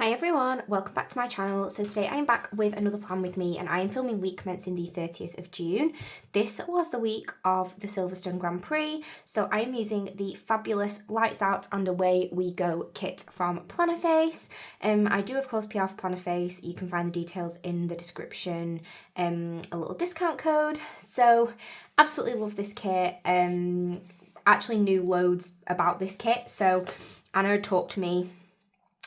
Hi everyone, welcome back to my channel. So today I am back with another plan with me and I am filming week commencing the 30th of June. This was the week of the Silverstone Grand Prix, so I am using the fabulous Lights Out and Away We Go kit from Plannerface. I do of course PR for Plannerface. You can find the details in the description, a little discount code. So absolutely love this kit. Actually knew loads about this kit, so Anna had talked to me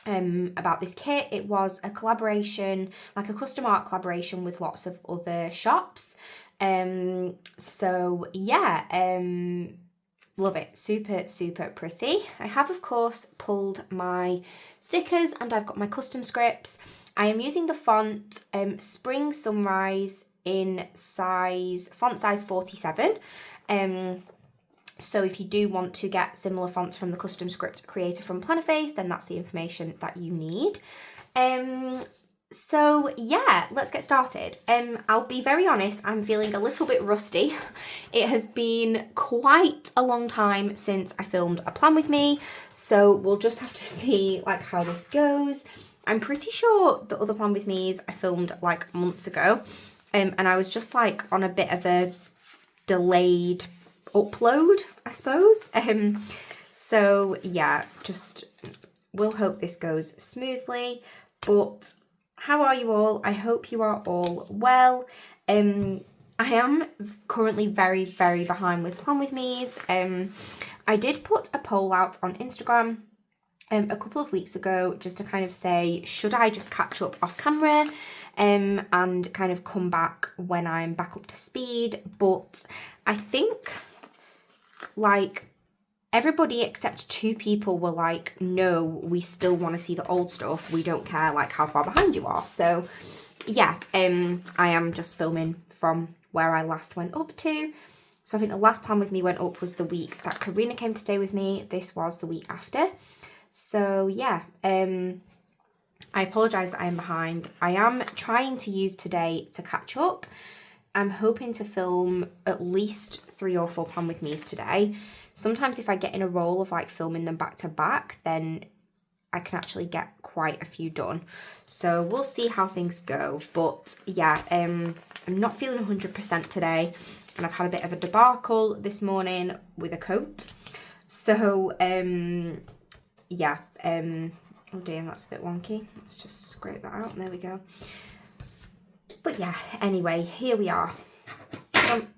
about this kit. It was a collaboration, like a custom art collaboration with lots of other shops. So yeah, love it. Super pretty. I have of course pulled my stickers and I've got my custom scripts. I am using the font Spring Sunrise in font size 47. So if you do want to get similar fonts from the custom script creator from Plannerface, then that's the information that you need. So yeah, let's get started. I'll be very honest, I'm feeling a little bit rusty. It has been quite a long time since I filmed a plan with me, so we'll just have to see like how this goes. I'm pretty sure the other plan with me's I filmed like months ago, and I was just like on a bit of a delayed upload, I suppose. So yeah, just we'll hope this goes smoothly. But how are you all? I hope you are all well. I am currently very behind with plan with me's. I did put a poll out on Instagram a couple of weeks ago just to kind of say, should I just catch up off camera and kind of come back when I'm back up to speed? But I think like everybody except 2 people were like, no, we still want to see the old stuff. We don't care like how far behind you are. So yeah, I am just filming from where I last went up to. So I think the last plan with me went up was the week that Karina came to stay with me. This was the week after. So yeah, I apologise that I am behind. I am trying to use today to catch up. I'm hoping to film at least 3 or 4 plan with me's today. Sometimes if I get in a roll of like filming them back to back, then I can actually get quite a few done. So we'll see how things go. But yeah, I'm not feeling 100% today. And I've had a bit of a debacle this morning with a coat. So yeah, oh damn, that's a bit wonky. Let's just scrape that out. There we go. But yeah, anyway, here we are.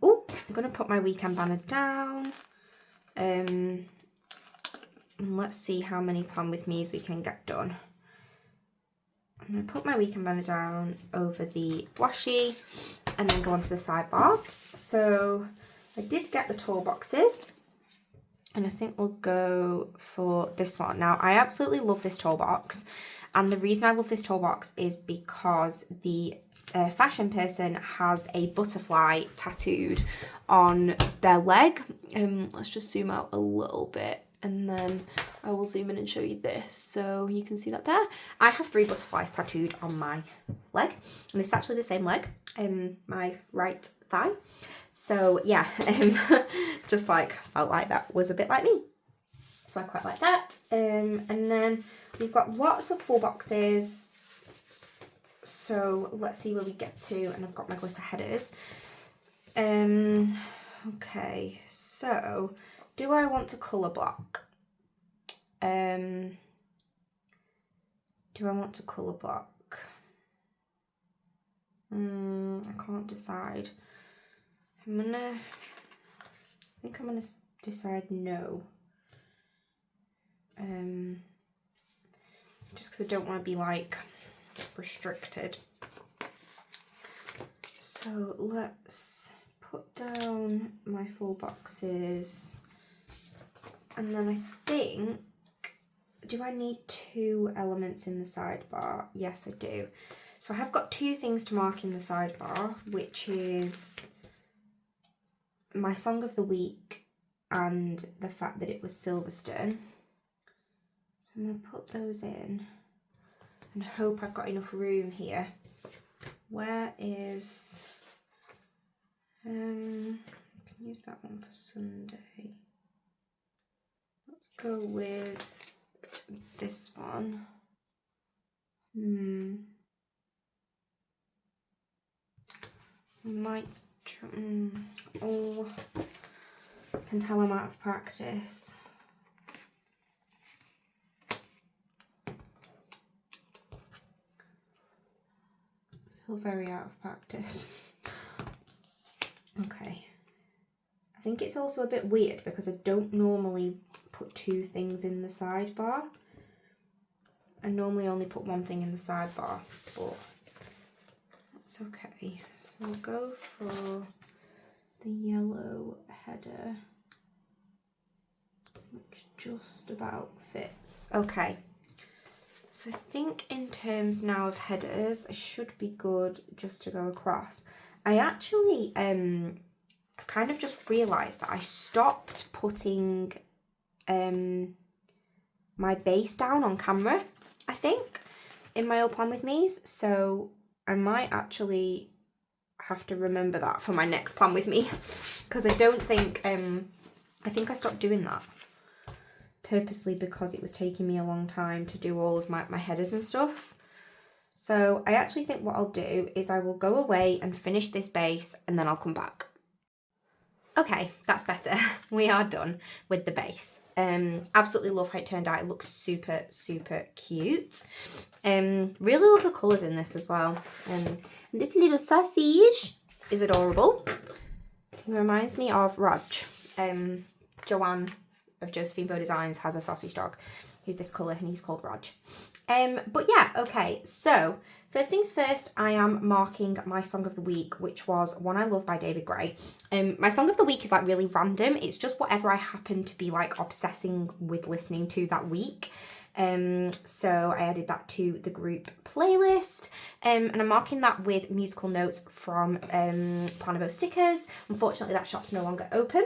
Oh, I'm going to put my weekend banner down. And let's see how many plan with me's we can get done. I'm going to put my weekend banner down over the washi and then go on to the sidebar. So I did get the tall boxes. And I think we'll go for this one. Now, I absolutely love this tall box. And the reason I love this tall box is because the fashion person has a butterfly tattooed on their leg. Let's just zoom out a little bit and then I will zoom in and show you this. So you can see that there. I have 3 butterflies tattooed on my leg. And it's actually the same leg, my right thigh. So yeah, just like felt like that was a bit like me. So I quite like that. And then we've got lots of full boxes. So let's see where we get to. And I've got my glitter headers. Okay, so do I want to colour block? Do I want to colour block? I can't decide. I think I'm gonna decide no. Just because I don't want to be like restricted. So let's put down my full boxes. And then I think, do I need 2 elements in the sidebar? Yes, I do. So I have got 2 things to mark in the sidebar, which is my song of the week and the fact that it was Silverstone. So I'm going to put those in and hope I've got enough room here. Where is, I can use that one for Sunday. Let's go with this one. Might oh, I can tell I'm out of practice. I feel very out of practice. Okay. I think it's also a bit weird because I don't normally put two things in the sidebar. I normally only put one thing in the sidebar, but that's okay. So we'll go for the yellow header, which just about fits. Okay. So I think in terms now of headers, I should be good just to go across. I actually, I've kind of just realised that I stopped putting my base down on camera, I think, in my old Plan With Me's. So I might actually have to remember that for my next Plan With Me, because I don't think, I think I stopped doing that purposely because it was taking me a long time to do all of my headers and stuff. So I actually think what I'll do is I will go away and finish this base and then I'll come back. Okay, that's better. We are done with the base. Absolutely love how it turned out. It looks super, super cute. Really love the colours in this as well. This little sausage is adorable. It reminds me of Raj. Joanne of Josephine Bow Designs has a sausage dog who's this colour and he's called Raj. But yeah, okay, so first things first, I am marking my song of the week, which was One I Love by David Gray. My song of the week is like really random. It's just whatever I happen to be like obsessing with listening to that week. So I added that to the group playlist, and I'm marking that with musical notes from Plannerface stickers. Unfortunately, that shop's no longer open.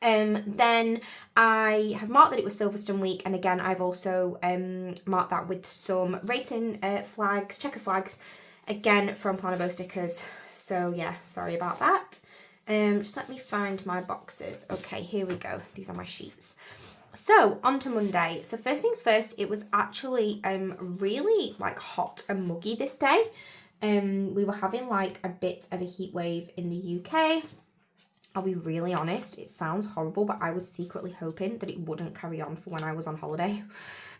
Then I have marked that it was Silverstone week, and again I've also marked that with some racing flags, checker flags, again from Plannerface stickers. So yeah, sorry about that. Just let me find my boxes. Okay, here we go. These are my sheets. So on to Monday. So first things first, it was actually really like hot and muggy this day. We were having like a bit of a heat wave in the UK. I'll be really honest, it sounds horrible, but I was secretly hoping that it wouldn't carry on for when I was on holiday,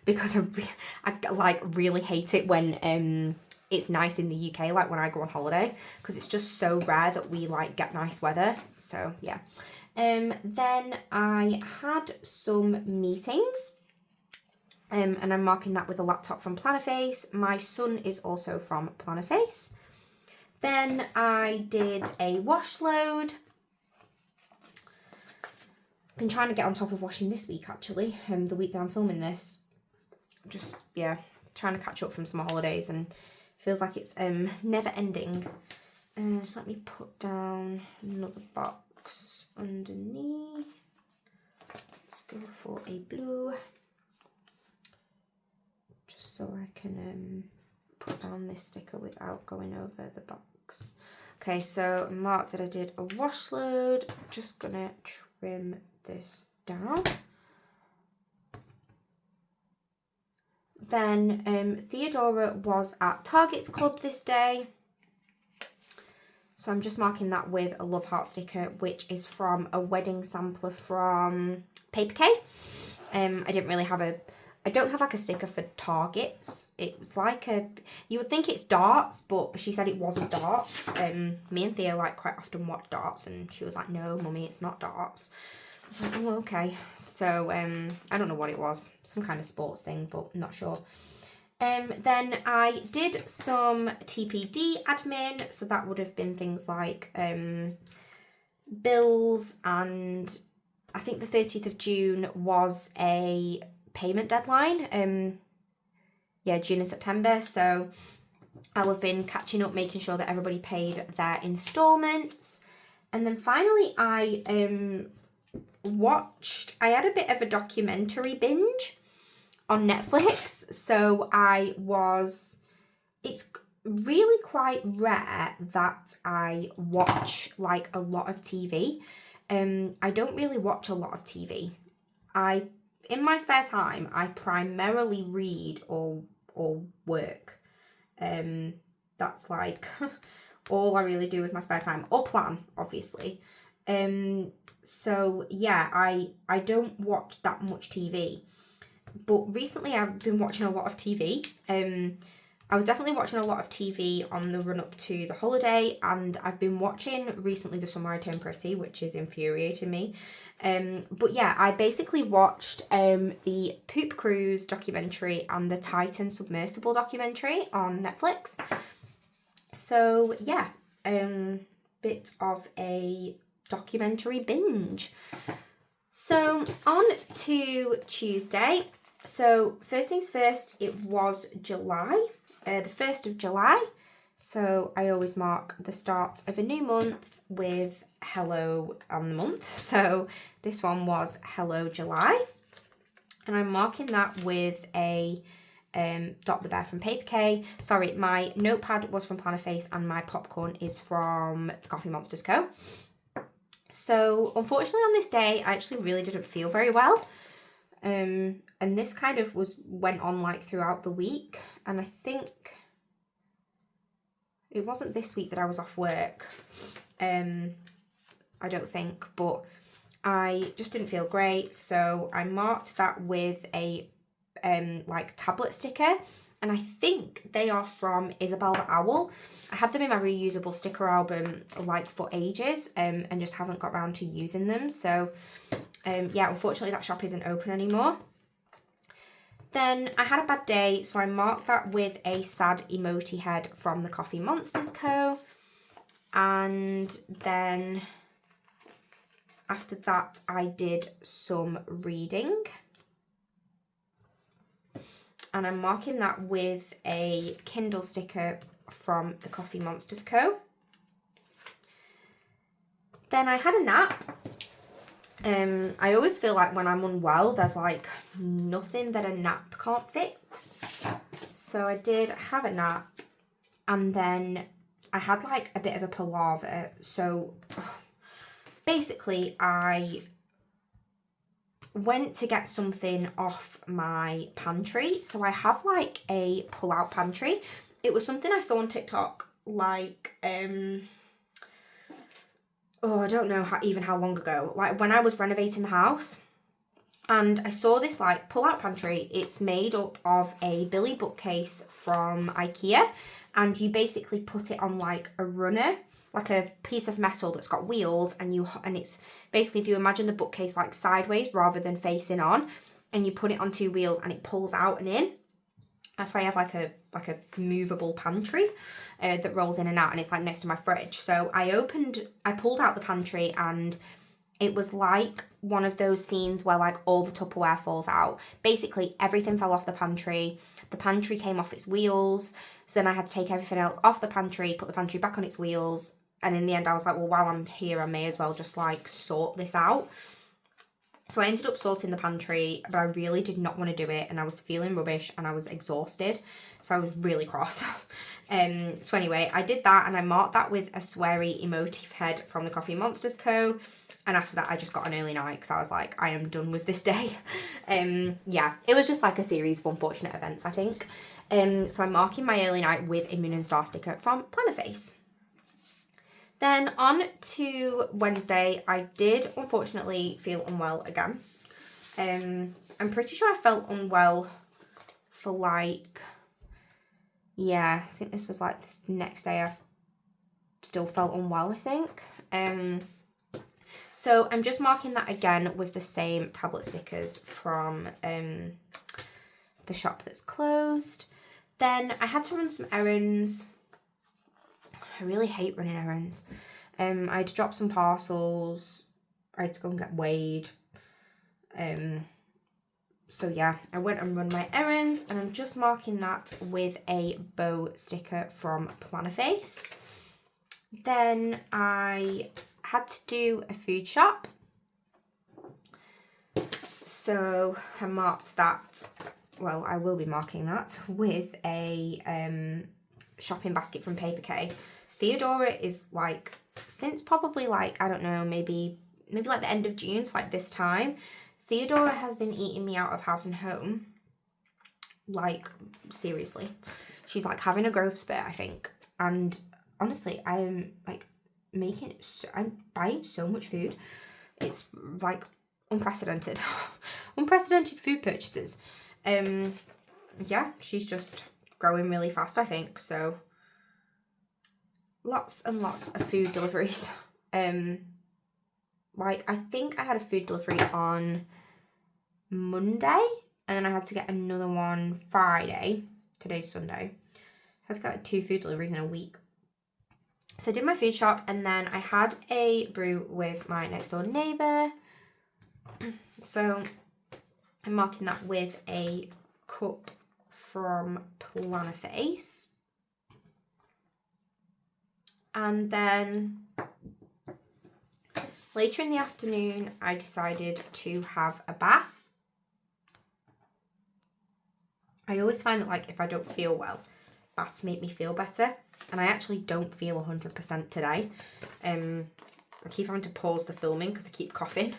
because I like really hate it when it's nice in the UK, like when I go on holiday, because it's just so rare that we like get nice weather. So yeah. Then I had some meetings, and I'm marking that with a laptop from Plannerface. My son is also from Plannerface. Then I did a wash load. Been trying to get on top of washing this week actually, the week that I'm filming this. Just, yeah, trying to catch up from summer holidays, and feels like it's never ending. Just let me put down another box underneath. Let's go for a blue, just so I can put down this sticker without going over the box. Okay, so mark that I did a wash load. Just gonna trim this down. Then Theodora was at Target's Club this day, so I'm just marking that with a love heart sticker, which is from a wedding sampler from Paper K. I don't have like a sticker for Targets. It was like you would think it's darts, but she said it wasn't darts. Me and Theo like quite often watch darts, and she was like, no mummy, it's not darts. I was like, oh, okay. So I don't know what it was, some kind of sports thing, but not sure. Then I did some TPD admin, so that would have been things like bills, and I think the 30th of June was a payment deadline. Yeah, June and September, so I'll have been catching up, making sure that everybody paid their instalments. And then finally I had a bit of a documentary binge on Netflix. So it's really quite rare that I watch like a lot of TV. I don't really watch a lot of TV. In my spare time, I primarily read or or work. That's like all I really do with my spare time, or plan, obviously. So yeah, I don't watch that much TV, but recently I've been watching a lot of TV. I was definitely watching a lot of TV on the run up to the holiday, and I've been watching recently The Summer I Turned Pretty, which is infuriating me. But yeah, I basically watched the Poop Cruise documentary and the Titan Submersible documentary on Netflix. So yeah, bit of a documentary binge. So on to Tuesday. So first things first, it was July, the 1st of July. So I always mark the start of a new month with hello on the month. So this one was Hello July. And I'm marking that with a Dot the Bear from Paper K. Sorry, my notepad was from Plannerface and my popcorn is from Coffee Monsters Co. So unfortunately on this day, I actually really didn't feel very well. And this kind of went on like throughout the week. And I think it wasn't this week that I was off work. I don't think, but I just didn't feel great. So I marked that with a like tablet sticker. And I think they are from Isabel the Owl. I had them in my reusable sticker album like for ages and just haven't got around to using them. So yeah, unfortunately that shop isn't open anymore. Then I had a bad day, so I marked that with a sad emoji head from the Coffee Monsters Co. And then after that I did some reading. And I'm marking that with a Kindle sticker from the Coffee Monsters Co. Then I had a nap. I always feel like when I'm unwell, there's like nothing that a nap can't fix. So I did have a nap, and then I had like a bit of a palaver. So basically I went to get something off my pantry. So I have like a pull-out pantry. It was something I saw on TikTok like I don't know even how long ago, like when I was renovating the house, and I saw this like pull-out pantry. It's made up of a Billy bookcase from IKEA, and you basically put it on like a runner, like a piece of metal that's got wheels, and it's basically, if you imagine the bookcase like sideways rather than facing on, and you put it on two wheels and it pulls out and in. That's why I have like a movable pantry that rolls in and out, and it's like next to my fridge. So I pulled out the pantry, and it was like one of those scenes where like all the Tupperware falls out. Basically everything fell off the pantry. The pantry came off its wheels. So then I had to take everything else off the pantry, put the pantry back on its wheels. And in the end I was like, well, while I'm here, I may as well just like sort this out. So I ended up sorting the pantry, but I really did not want to do it, and I was feeling rubbish and I was exhausted, so I was really cross. So anyway, I did that, and I marked that with a sweary emotive head from the Coffee Monsters Co. And after that I just got an early night because I was like, I am done with this day. Yeah, it was just like a series of unfortunate events, I think. So I'm marking my early night with a Moon and Star sticker from Plannerface. Then on to Wednesday, I did unfortunately feel unwell again. I'm pretty sure I felt unwell for like, yeah, I think this was like this next day I still felt unwell, I think. So I'm just marking that again with the same tablet stickers from the shop that's closed. Then I had to run some errands. I really hate running errands. I had to drop some parcels. I had to go and get weighed. So yeah, I went and run my errands, and I'm just marking that with a bow sticker from Plannerface. Then I had to do a food shop. So I marked that, well, I will be marking that with a shopping basket from Paper K. Theodora is like, since probably like, I don't know, maybe like the end of June, so like this time, Theodora has been eating me out of house and home. like seriously. She's like having a growth spurt, I think. And honestly, I'm like I'm buying so much food. It's like unprecedented. Unprecedented food purchases. Yeah, she's just growing really fast, I think. So lots and lots of food deliveries. Like I think I had a food delivery on Monday, and then I had to get another one Friday. Today's Sunday. I had to get like 2 food deliveries in a week. So I did my food shop, and then I had a brew with my next door neighbour. So I'm marking that with a cup from Plannerface. And then later in the afternoon, I decided to have a bath. I always find that like if I don't feel well, baths make me feel better. And I actually don't feel 100% today. I keep having to pause the filming because I keep coughing.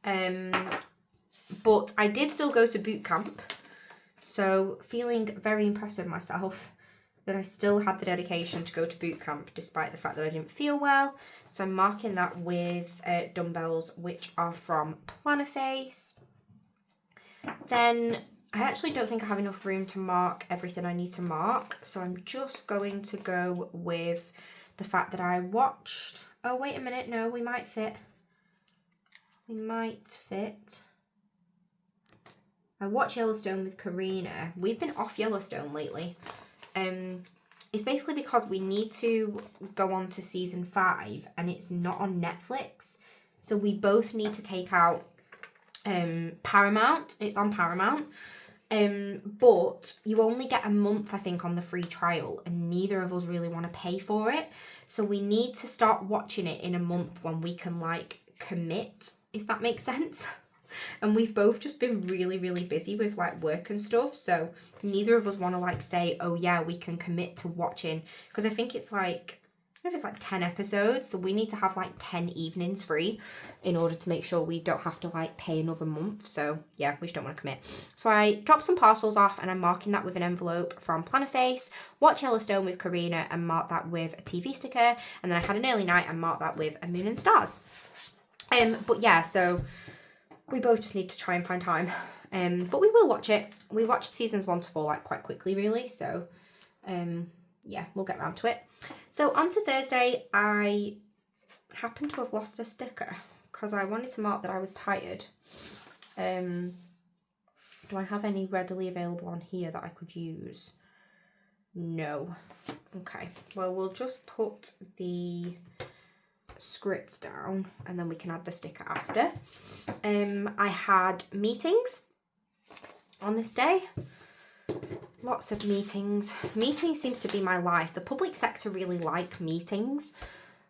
But I did still go to boot camp. So feeling very impressed with myself that I still had the dedication to go to boot camp despite the fact that I didn't feel well. So I'm marking that with dumbbells, which are from Plannerface. Then I actually don't think I have enough room to mark everything I need to mark. So I'm just going to go with the fact that I watched... Oh, wait a minute. No, we might fit. We might fit. I watched Yellowstone with Karina. We've been off Yellowstone lately. It's basically because we need to go on to season 5 and it's not on Netflix. So we both need to take out Paramount. It's on Paramount. But you only get a month, I think, on the free trial, and neither of us really want to pay for it. So we need to start watching it in a month when we can like commit, if that makes sense. And we've both just been really, really busy with like work and stuff. So neither of us want to like say, oh yeah, we can commit to watching. Because I think it's like, I don't know if it's like 10 episodes. So we need to have like 10 evenings free in order to make sure we don't have to like pay another month. So yeah, we just don't want to commit. So I dropped some parcels off and I'm marking that with an envelope from Plannerface. Watch Yellowstone with Karina and mark that with a TV sticker. And then I had an early night and marked that with a moon and stars. But yeah, so we both just need to try and find time. But we will watch it. We watched seasons 1 to 4 like quite quickly really. So yeah, we'll get around to it. So on to Thursday, I happened to have lost a sticker because I wanted to mark that I was tired. Do I have any readily available on here that I could use? No. Okay, well we'll just put the script down and then we can add the sticker after. I had meetings on this day. Lots of meetings. Meetings seems to be my life. The public sector really like meetings.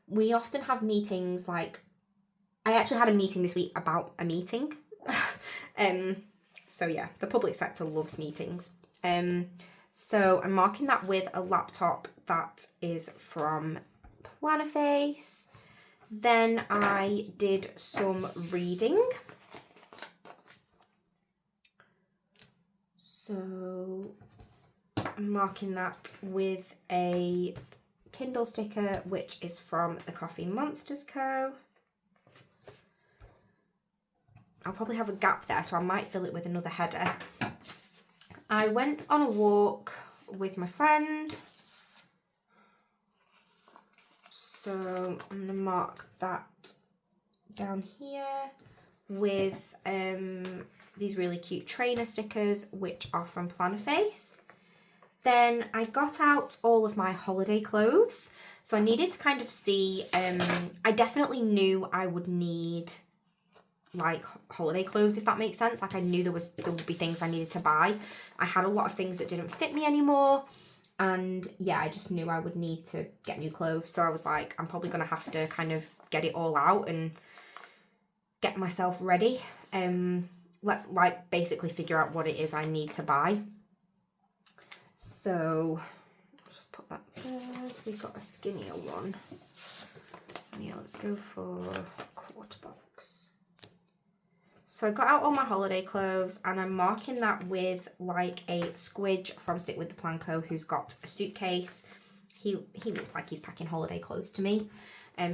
We often have meetings like, I actually had a meeting this week about a meeting. So yeah, the public sector loves meetings. So I'm marking that with a laptop that is from Plannerface. Then I did some reading. So I'm marking that with a Kindle sticker, which is from the Coffee Monsters Co. I'll probably have a gap there, so I might fill it with another header. I went on a walk with my friend. So I'm going to mark that down here with these really cute trainer stickers, which are from Plannerface. Then I got out all of my holiday clothes. So I needed to kind of see, I definitely knew I would need like holiday clothes, if that makes sense. Like I knew there would be things I needed to buy. I had a lot of things that didn't fit me anymore. And yeah, I just knew I would need to get new clothes. So I was like, I'm probably going to have to kind of get it all out and get myself ready. Like basically figure out what it is I need to buy. So I'll just put that there. We've got a skinnier one. Yeah, let's go for quarter box. So I got out all my holiday clothes and I'm marking that with like a squidge from Stick with the Planco who's got a suitcase. He looks like he's packing holiday clothes to me.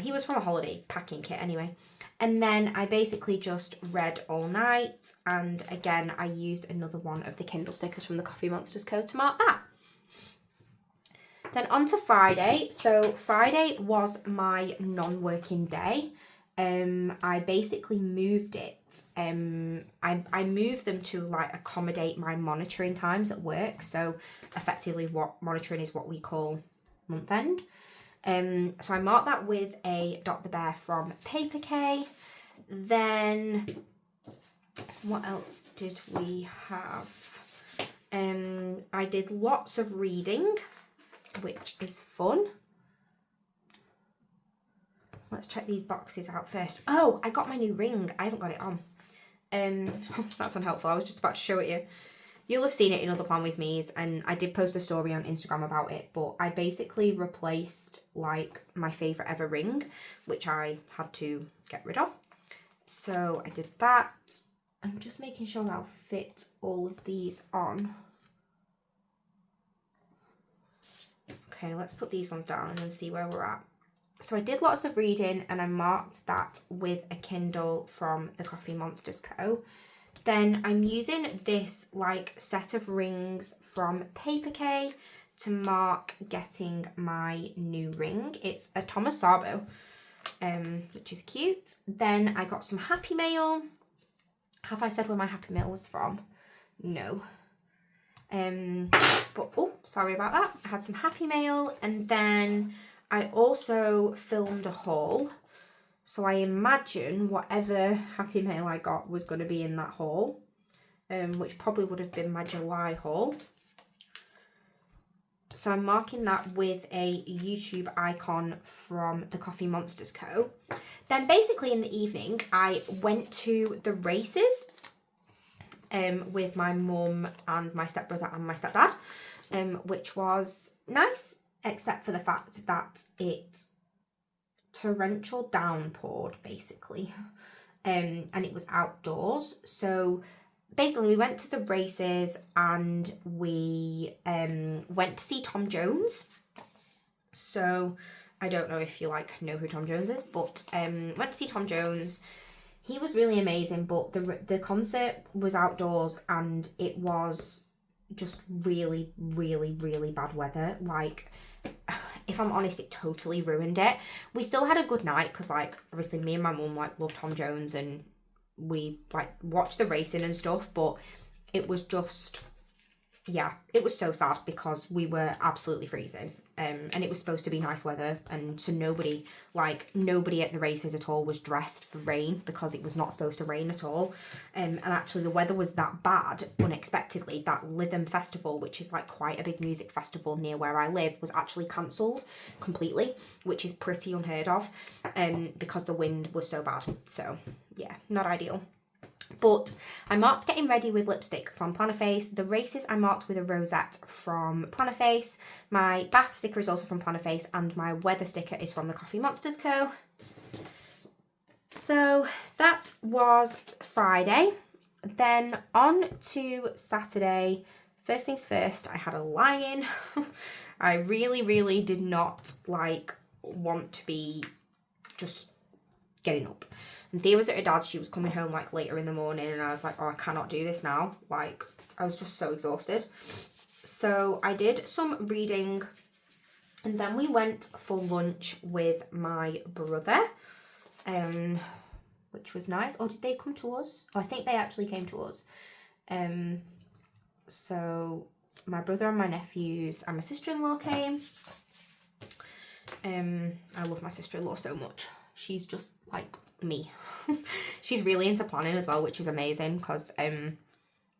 He was from a holiday packing kit anyway. And then I basically just read all night, and again I used another one of the Kindle stickers from the Coffee Monsters Co to mark that. Then on to Friday. So Friday was my non-working day. I basically moved it. I moved them to like accommodate my monitoring times at work. So effectively what monitoring is what we call month end. So I marked that with a Dot the Bear from Paper K. Then what else did we have? I did lots of reading, which is fun. Let's check these boxes out first. Oh, I got my new ring. I haven't got it on. That's unhelpful. I was just about to show it you. You'll have seen it in other Plan With Me's, and I did post a story on Instagram about it, but I basically replaced like my favourite ever ring, which I had to get rid of. So I did that. I'm just making sure I'll fit all of these on. Okay, let's put these ones down and then see where we're at. So I did lots of reading and I marked that with a Kindle from the Coffee Monsters Co. Then I'm using this like set of rings from Paper K to mark getting my new ring. It's a Thomas Sabo, which is cute. Then I got some Happy Mail. Have I said where my Happy Mail was from? No. But oh, sorry about that. I had some Happy Mail, and then I also filmed a haul. So I imagine whatever Happy Mail I got was going to be in that haul, which probably would have been my July haul. So I'm marking that with a YouTube icon from the Coffee Monsters Co. Then basically in the evening, I went to the races with my mum and my stepbrother and my stepdad, which was nice, except for the fact that it torrential downpoured basically, and it was outdoors. So basically we went to the races and we went to see Tom Jones. So I don't know if you like know who Tom Jones is, but went to see Tom Jones. He was really amazing, but the concert was outdoors and it was just really, really, really bad weather. Like, if I'm honest, it totally ruined it. We still had a good night because, like, obviously me and my mum, like, love Tom Jones and we, like, watched the racing and stuff, but it was just, yeah, it was so sad because we were absolutely freezing. And it was supposed to be nice weather, and so nobody at the races at all was dressed for rain because it was not supposed to rain at all. And actually the weather was that bad unexpectedly that Lytham Festival, which is like quite a big music festival near where I live, was actually cancelled completely, which is pretty unheard of, because the wind was so bad. So yeah, not ideal. But I marked getting ready with lipstick from Plannerface. The races I marked with a rosette from Plannerface. My bath sticker is also from Plannerface, and my weather sticker is from the Coffee Monsters Co. So that was Friday. Then on to Saturday. First things first, I had a lie-in. I really, really did not want to be just getting up. And Thea was at her dad's. She was coming home like later in the morning, and I was like, oh, I cannot do this now. Like, I was just so exhausted. So I did some reading, and then we went for lunch with my brother, which was nice. Or did they come to us? Oh, I think they actually came to us. So my brother and my nephews and my sister-in-law came. I love my sister-in-law so much. She's just like me. She's really into planning as well, which is amazing because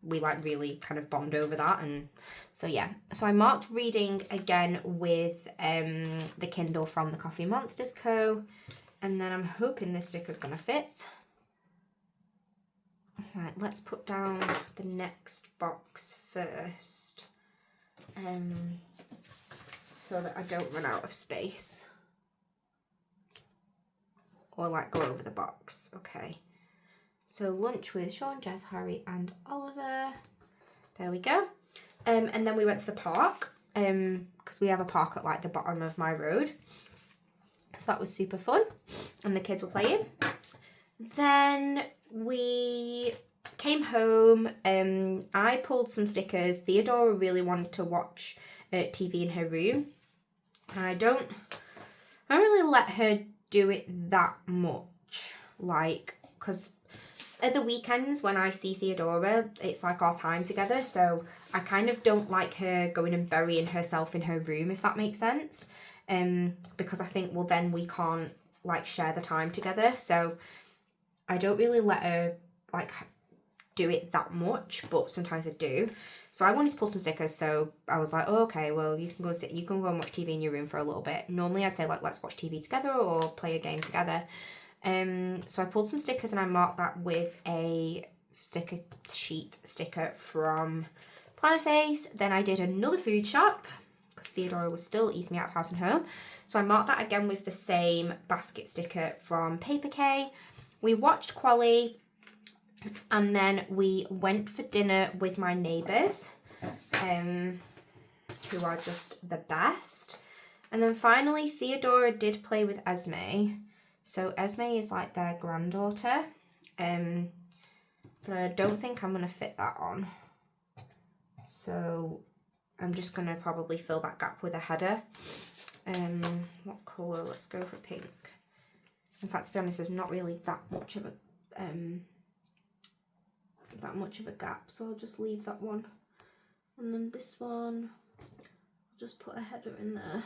we like really kind of bond over that. And so yeah, so I marked reading again with the Kindle from the Coffee Monsters Co. And then I'm hoping this sticker's gonna fit. Right, let's put down the next box first, so that I don't run out of space or like go over the box. Okay, So lunch with Sean, Jess, Harry and Oliver. There we go. And then we went to the park, because we have a park at like the bottom of my road. So that was super fun. And the kids were playing. Then we came home. I pulled some stickers. Theodora really wanted to watch TV in her room. And I don't really let her do it that much. Like, because at the weekends when I see Theodora, it's like our time together. So I kind of don't like her going and burying herself in her room, if that makes sense. Because I think, well, then we can't like share the time together. So I don't really let her like do it that much, but sometimes I do. So I wanted to pull some stickers, so I was like, oh, okay, well, you can go and watch TV in your room for a little bit. Normally I'd say like, let's watch TV together or play a game together. So I pulled some stickers and I marked that with a sticker sheet sticker from Plannerface. Then I did another food shop because Theodora was still eating me out of house and home. So I marked that again with the same basket sticker from Paper K. We watched Quali, and then we went for dinner with my neighbours, who are just the best. And then finally, Theodora did play with Esme. So Esme is like their granddaughter, but I don't think I'm going to fit that on. So I'm just going to probably fill that gap with a header. What colour? Let's go for pink. In fact, to be honest, there's not really that much of a gap, so I'll just leave that one. And then this one, I'll just put a header in there.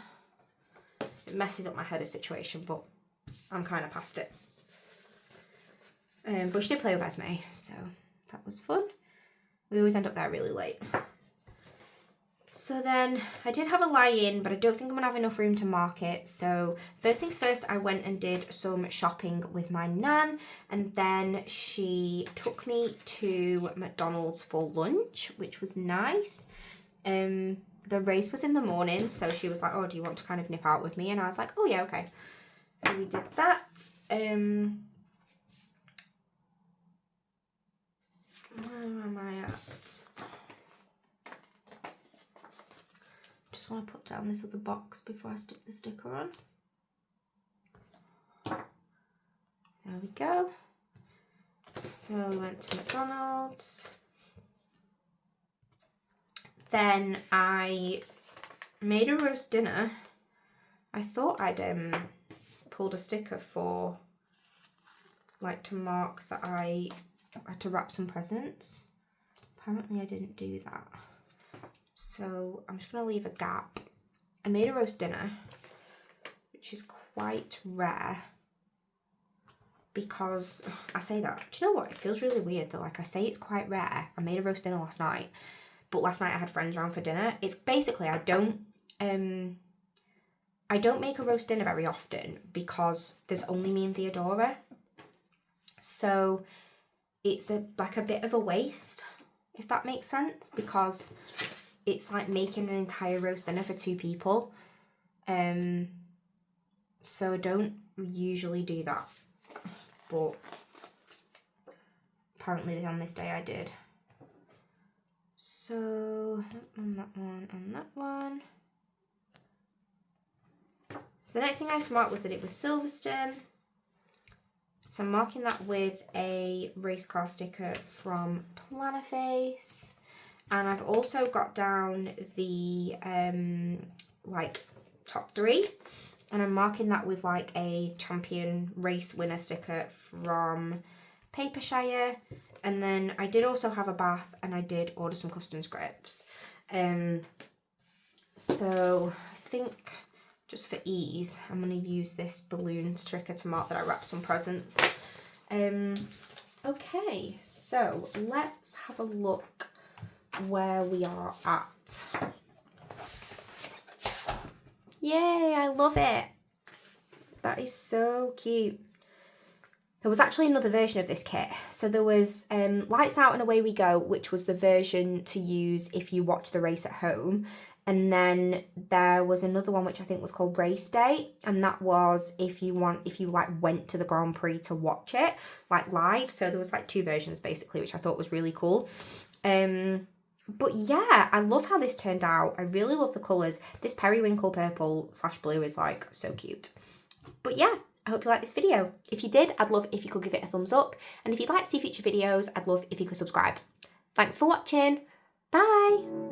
It messes up my header situation, but I'm kind of past it. But she did play with Esme, so that was fun. We always end up there really late. So then I did have a lie-in, but I don't think I'm going to have enough room to mark it. So first things first, I went and did some shopping with my nan, and then she took me to McDonald's for lunch, which was nice. The race was in the morning, so she was like, oh, do you want to kind of nip out with me? And I was like, oh yeah, okay. So we did that. Where am I at? Just want to put down this other box before I stick the sticker on. There we go. So we went to McDonald's. Then I made a roast dinner. I thought I'd pulled a sticker for like to mark that I had to wrap some presents. Apparently I didn't do that. So I'm just going to leave a gap. I made a roast dinner, which is quite rare because I say that. Do you know what? It feels really weird that like I say it's quite rare. I made a roast dinner last night, but last night I had friends around for dinner. It's basically I don't make a roast dinner very often because there's only me and Theodora. So it's like a bit of a waste, if that makes sense, because it's like making an entire roast dinner for 2 people. So I don't usually do that, but apparently on this day I did. So on that one and that one. So the next thing I had to mark was that it was Silverstone. So I'm marking that with a race car sticker from Plannerface. And I've also got down the like top 3. And I'm marking that with like a champion race winner sticker from Papershire. And then I did also have a bath and I did order some custom scripts. So I think just for ease, I'm going to use this balloon sticker to mark that I wrapped some presents. Okay, so let's have a look where we are at. Yay, I love it. That is so cute. There was actually another version of this kit. So there was Lights Out and Away We Go, which was the version to use if you watch the race at home. And then there was another one which I think was called Race Day, and that was if you like went to the Grand Prix to watch it like live. So there was like 2 versions basically, which I thought was really cool. But yeah, I love how this turned out. I really love the colours. This periwinkle purple / blue is like so cute. But yeah, I hope you liked this video. If you did, I'd love if you could give it a thumbs up. And if you'd like to see future videos, I'd love if you could subscribe. Thanks for watching. Bye.